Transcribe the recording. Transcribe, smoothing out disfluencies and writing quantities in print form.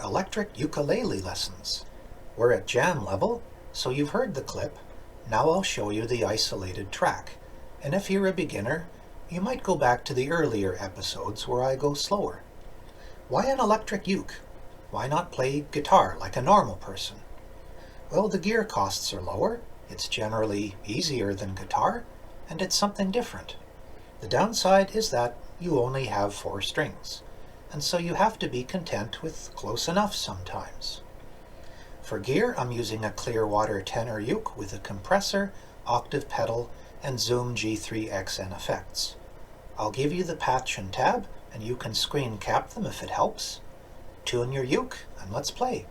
electric ukulele lessons. We're at jam level, so you've heard the clip. Now I'll show you the isolated track. And if you're a beginner, you might go back to the earlier episodes where I go slower. Why an electric uke? Why not play guitar like a normal person? Well, the gear costs are lower, it's generally easier than guitar, and it's something different. The downside is that you only have 4 strings, and so you have to be content with close enough sometimes. For gear, I'm using a Clearwater tenor uke with a compressor, octave pedal, and Zoom G3XN effects. I'll give you the patch and tab, and you can screen cap them if it helps. Tune your uke, and let's play.